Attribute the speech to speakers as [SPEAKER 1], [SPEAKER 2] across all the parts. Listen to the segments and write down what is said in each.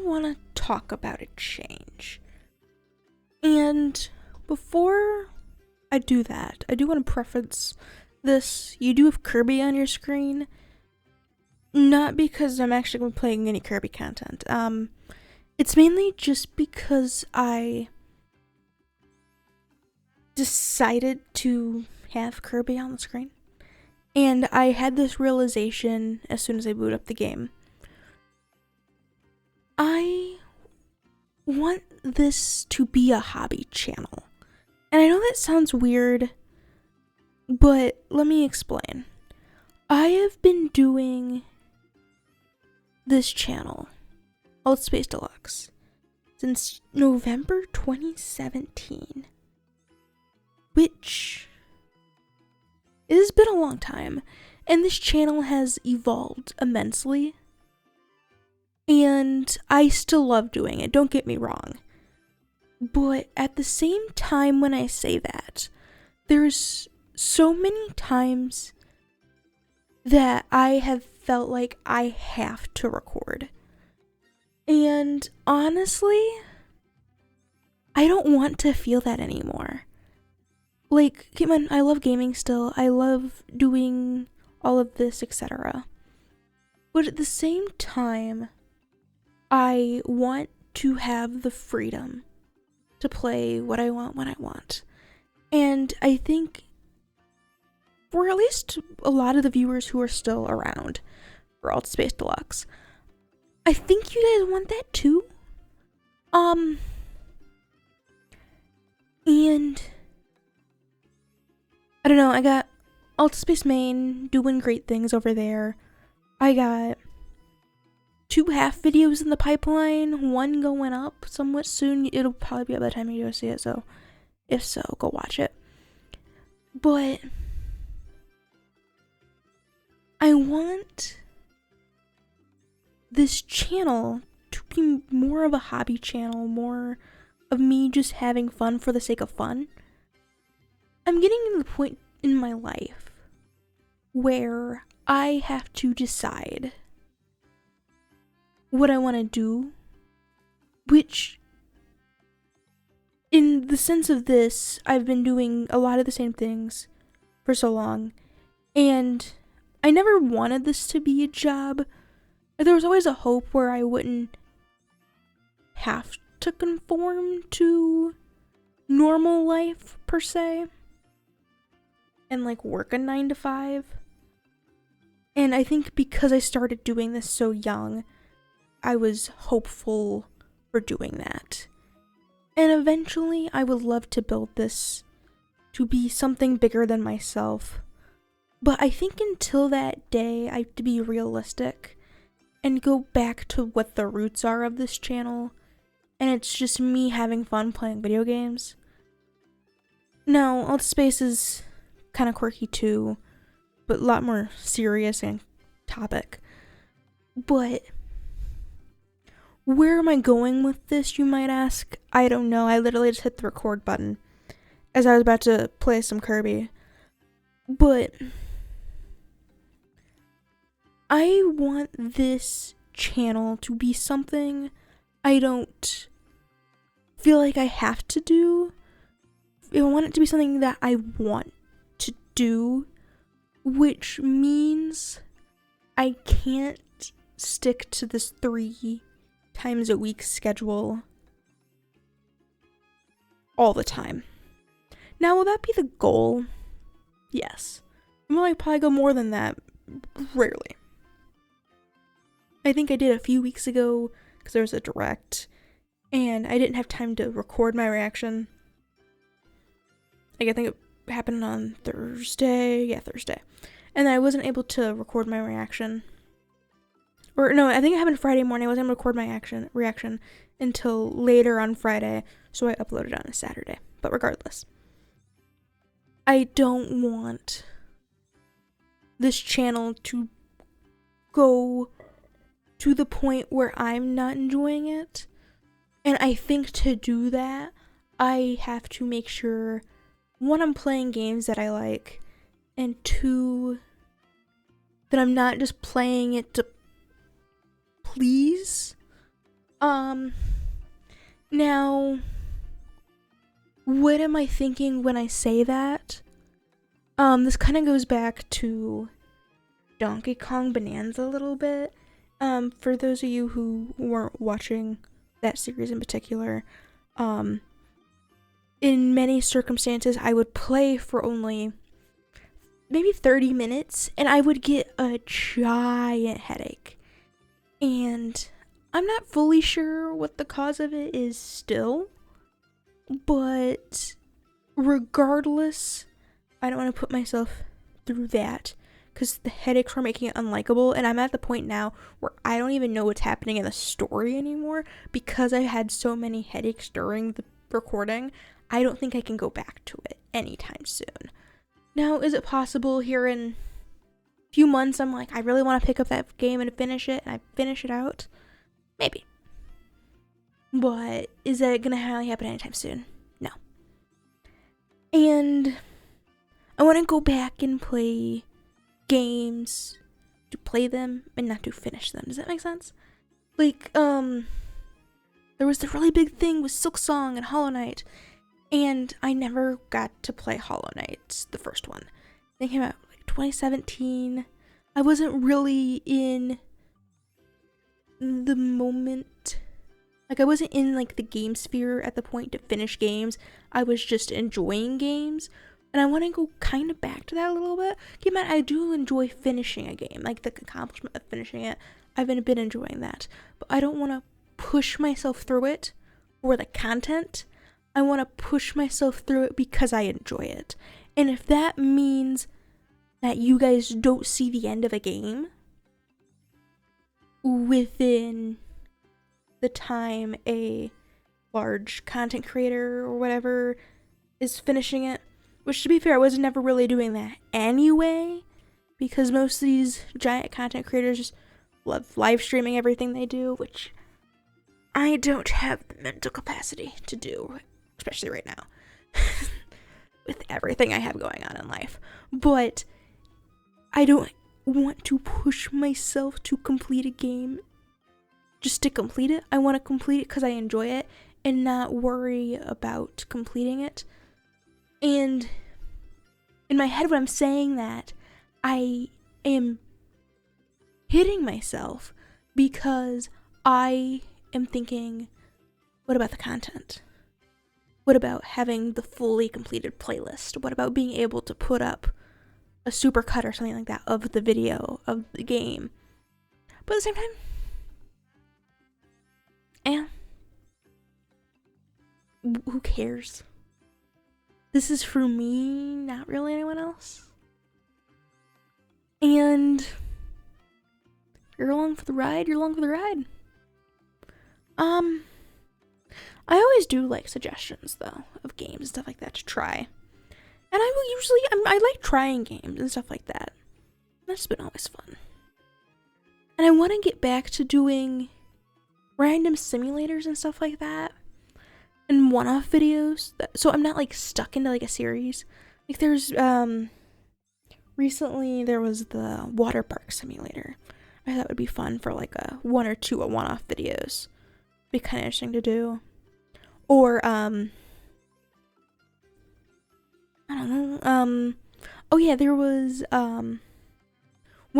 [SPEAKER 1] want to talk about a change. And before I do that, I do want to preface this. You do have Kirby on your screen. Not because I'm actually going to be playing any Kirby content. It's mainly just because I decided to have Kirby on the screen. And I had this realization as soon as I boot up the game. I want this to be a hobby channel. And I know that sounds weird, but let me explain. I have been doing this channel, Altaspace Deluxe, since November 2017, which it has been a long time, and this channel has evolved immensely, and I still love doing it, don't get me wrong, but at the same time when I say that, there's so many times that I have felt like I have to record. And honestly, I don't want to feel that anymore. Like, keep in mind, I love gaming still. I love doing all of this, etc. But at the same time, I want to have the freedom to play what I want when I want. And I think for at least a lot of the viewers who are still around for Altaspace Deluxe, I think you guys want that too. And I don't know, I got Altaspace Main doing great things over there. I got 2 half videos in the pipeline, 1 going up somewhat soon. It'll probably be up by the time you go see it, so if so, go watch it. But I want this channel to be more of a hobby channel, more of me just having fun for the sake of fun. I'm getting to the point in my life where I have to decide what I want to do, which in the sense of this, I've been doing a lot of the same things for so long, and I never wanted this to be a job. There was always a hope where I wouldn't have to conform to normal life, per se, and like work a 9 to 5. And I think because I started doing this so young, I was hopeful for doing that. And eventually, I would love to build this to be something bigger than myself. But I think until that day, I have to be realistic and go back to what the roots are of this channel. And it's just me having fun playing video games. Now, Altaspace is kind of quirky too, but a lot more serious and topic. But where am I going with this, you might ask? I don't know. I literally just hit the record button as I was about to play some Kirby. But I want this channel to be something I don't feel like I have to do. I want it to be something that I want to do, which means I can't stick to this 3 times a week schedule all the time. Now, will that be the goal? Yes. Will I probably go more than that? Rarely. I think I did a few weeks ago because there was a direct and I didn't have time to record my reaction. Like, I think it happened on Thursday. Yeah, Thursday. And I wasn't able to record my reaction. Or no, I think it happened Friday morning. I wasn't able to record my reaction until later on Friday, so I uploaded on a Saturday. But regardless, I don't want this channel to go to the point where I'm not enjoying it. And I think to do that, I have to make sure, 1, I'm playing games that I like, and 2, that I'm not just playing it to please. Um, Now, what am I thinking when I say that? This kind of goes back to Donkey Kong Bonanza a little bit. For those of you who weren't watching that series in particular, in many circumstances, I would play for only maybe 30 minutes and I would get a giant headache. And I'm not fully sure what the cause of it is still, but regardless, I don't want to put myself through that because the headaches were making it unlikable, and I'm at the point now where I don't even know what's happening in the story anymore because I had so many headaches during the recording. I don't think I can go back to it anytime soon. Now, is it possible here in a few months I'm like, I really want to pick up that game and finish it, and I finish it out? Maybe. But is that going to happen anytime soon? No. And I want to go back and play games to play them and not to finish them. Does that make sense? Like, there was the really big thing with Silksong and Hollow Knight, and I never got to play Hollow Knight, the first one. They came out like 2017. I wasn't really in the moment. Like, I wasn't in like the game sphere at the point to finish games. I was just enjoying games. And I want to go kind of back to that a little bit. Keep in mind, I do enjoy finishing a game. Like, the accomplishment of finishing it. I've been enjoying that. But I don't want to push myself through it for the content. I want to push myself through it because I enjoy it. And if that means that you guys don't see the end of a game within the time a large content creator or whatever is finishing it, which, to be fair, I was never really doing that anyway, because most of these giant content creators just love live streaming everything they do, which I don't have the mental capacity to do, especially right now, with everything I have going on in life. But I don't want to push myself to complete a game just to complete it. I want to complete it because I enjoy it and not worry about completing it. And in my head, when I'm saying that, I am hitting myself because I am thinking, what about the content? What about having the fully completed playlist? What about being able to put up a supercut or something like that of the video of the game? But at the same time, who cares? This is for me, not really anyone else. And if you're along for the ride, you're along for the ride. I always do like suggestions though of games and stuff like that to try. And I will usually, I like trying games and stuff like that. That's been always fun. And I want to get back to doing random simulators and stuff like that. And one-off videos. So I'm not like stuck into like a series. Like there's, recently there was the water park simulator. I thought that would be fun for like a one or two one-off videos. Be kind of interesting to do. Or, I don't know, oh yeah, there was, one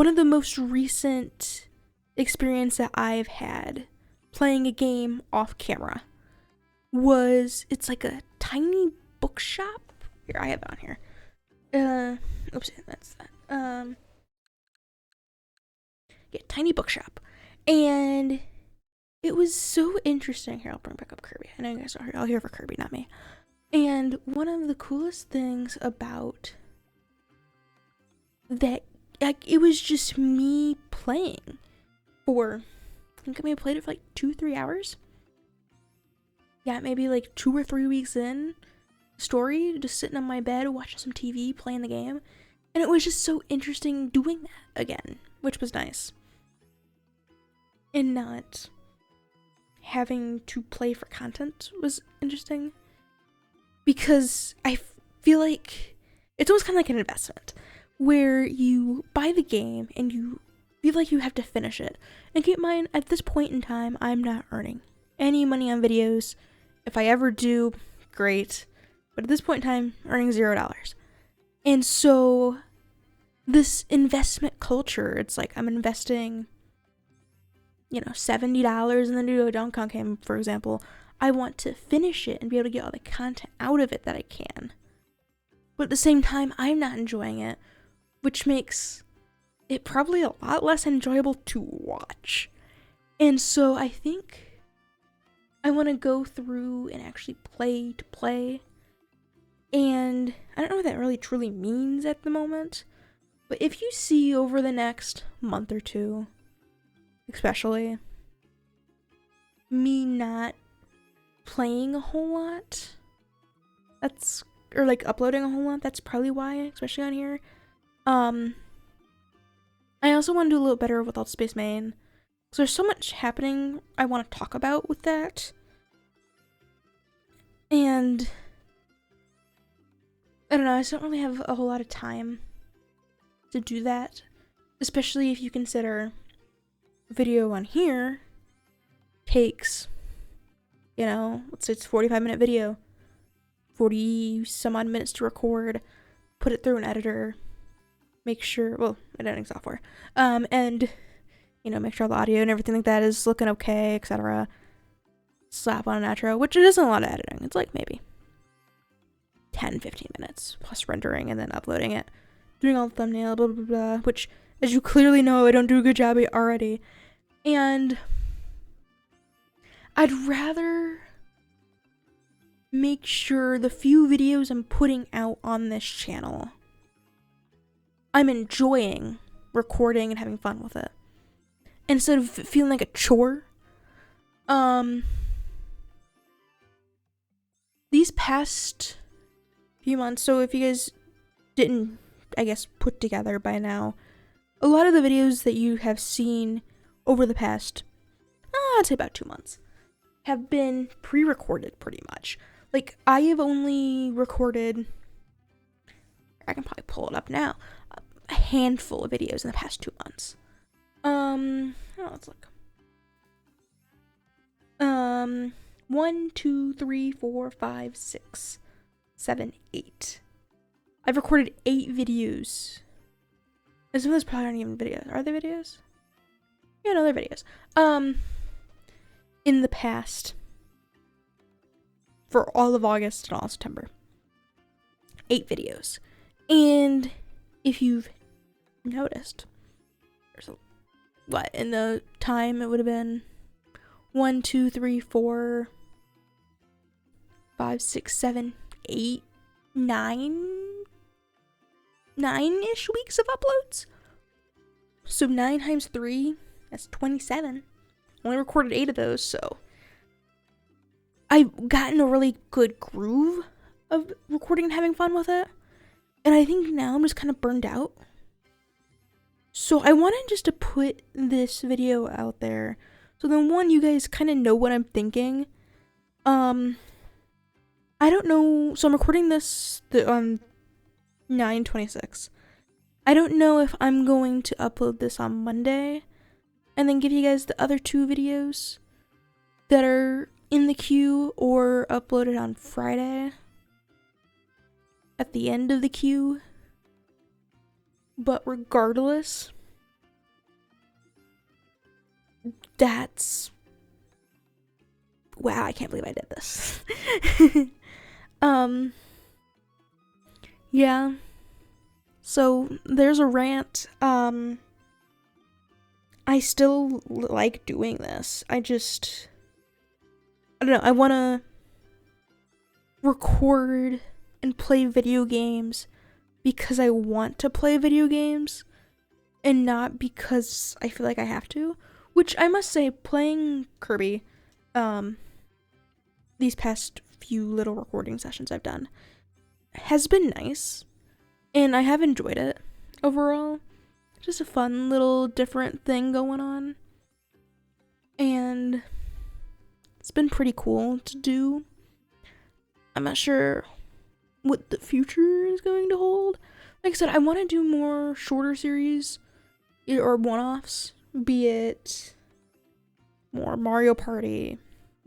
[SPEAKER 1] of the most recent experience that I've had playing a game off camera was, it's like a tiny bookshop. Here, I have it on here. Oops, that's that. Yeah, tiny bookshop. And it was so interesting. Here, I'll bring back up Kirby. I know you guys are all here for Kirby, not me. And one of the coolest things about that, like, it was just me playing for, I think I may have played it for like 2-3 hours. Yeah, maybe like 2 or 3 weeks in story, just sitting on my bed, watching some TV, playing the game. And it was just so interesting doing that again, which was nice. And not having to play for content was interesting. Because I feel like it's almost kind of like an investment where you buy the game and you feel like you have to finish it. And keep in mind, at this point in time, I'm not earning any money on videos. If I ever do, great. But at this point in time, earning $0. And so this investment culture, it's like I'm investing, $70 in the new Donkey Kong game, for example. I want to finish it and be able to get all the content out of it that I can. But at the same time, I'm not enjoying it, which makes it probably a lot less enjoyable to watch. And so I think I want to go through and actually play to play. And I don't know what that really truly means at the moment. But if you see over the next month or two, especially, me not playing a whole lot, or like uploading a whole lot, that's probably why, especially on here. I also want to do a little better with Altaspace main, because there's so much happening I want to talk about with that. And I don't know, I just don't really have a whole lot of time to do that, especially if you consider video on here takes, let's say it's a 45-minute video, 40 some odd minutes to record, put it through an editor, make sure, editing software, and, make sure all the audio and everything like that is looking okay, etc. Slap on an outro, which it isn't a lot of editing. It's like maybe 10-15 minutes plus rendering and then uploading it, doing all the thumbnail, blah blah blah, which, as you clearly know, I don't do a good job at already. And I'd rather make sure the few videos I'm putting out on this channel, I'm enjoying recording and having fun with it, instead of feeling like a chore. These past few months, so if you guys didn't, I guess, put together by now, a lot of the videos that you have seen over the past, I'd say about 2 months, have been pre-recorded pretty much. Like, I have only recorded, I can probably pull it up now, a handful of videos in the past 2 months. Let's look. 1, 2, 3, 4, 5, 6, 7, 8. I've recorded 8 videos. And some of those probably aren't even videos. Are they videos? Yeah, no, they're videos. In the past, for all of August and all of September, 8 videos. And if you've noticed, there's in the time it would have been 1, 2, 3, 4, 5, 6, 7, 8, 9-ish weeks of uploads. So 9 times 3, that's 27. Only recorded 8 of those, so I've gotten a really good groove of recording and having fun with it. And I think now I'm just kind of burned out. So I wanted just to put this video out there, so then one, you guys kind of know what I'm thinking. I don't know, so I'm recording this on 9/26. I don't know if I'm going to upload this on Monday and then give you guys the other 2 videos that are in the queue, or upload it on Friday at the end of the queue. But regardless, wow, I can't believe I did this. Yeah. So there's a rant. I still like doing this. I don't know, I want to record and play video games because I want to play video games and not because I feel like I have to, which I must say, playing Kirby, these past few little recording sessions I've done has been nice, and I have enjoyed it overall. Just a fun little different thing going on, and it's been pretty cool to do. I'm not sure what the future is going to hold. Like I said, I want to do more shorter series, or one-offs, be it more Mario Party,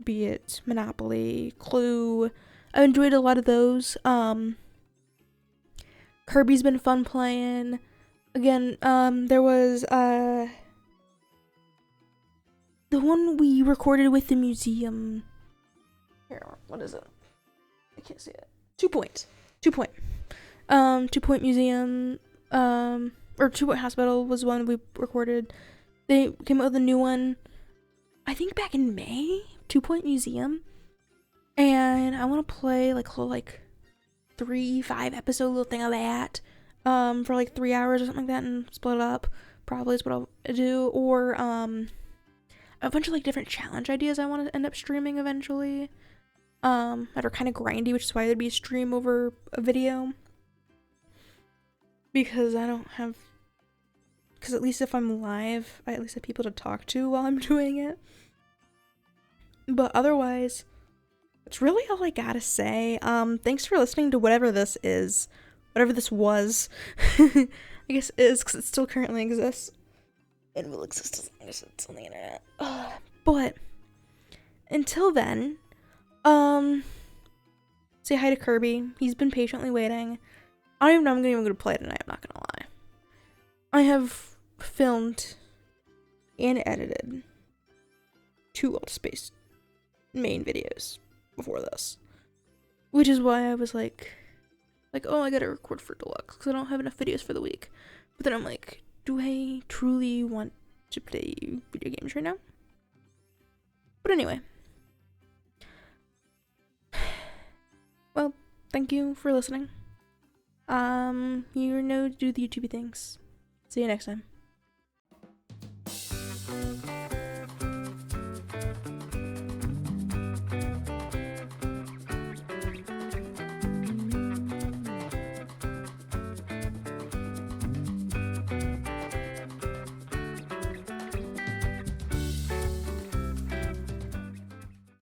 [SPEAKER 1] be it Monopoly, Clue. I've enjoyed a lot of those. Kirby's been fun playing. Again, there was the one we recorded with the museum. Here, what is it? I can't see it. 2 Point. 2 Point. 2 Point Museum, or 2 Point Hospital was one we recorded. They came out with a new one, I think back in May, 2 Point Museum. And I want to play like a little, like 3-5 episode little thing of that, for like 3 hours or something like that, and split it up. Probably is what I'll do. Or a bunch of like different challenge ideas I want to end up streaming eventually. That are kind of grindy, which is why there'd be a stream over a video. Because at least if I'm live, I at least have people to talk to while I'm doing it. But otherwise, that's really all I gotta say. Thanks for listening to whatever this is. Whatever this was. I guess it is, because it still currently exists. It will exist as long as it's on the internet. But, until then, say hi to Kirby. He's been patiently waiting. I don't even know I'm even going to play tonight, I'm not going to lie. I have filmed and edited 2 Altaspace main videos before this. Which is why I was like, oh, I gotta record for Deluxe, because I don't have enough videos for the week. But then I'm like, do I truly want to play video games right now? But anyway. Well, thank you for listening. You know to do the YouTubey things. See you next time.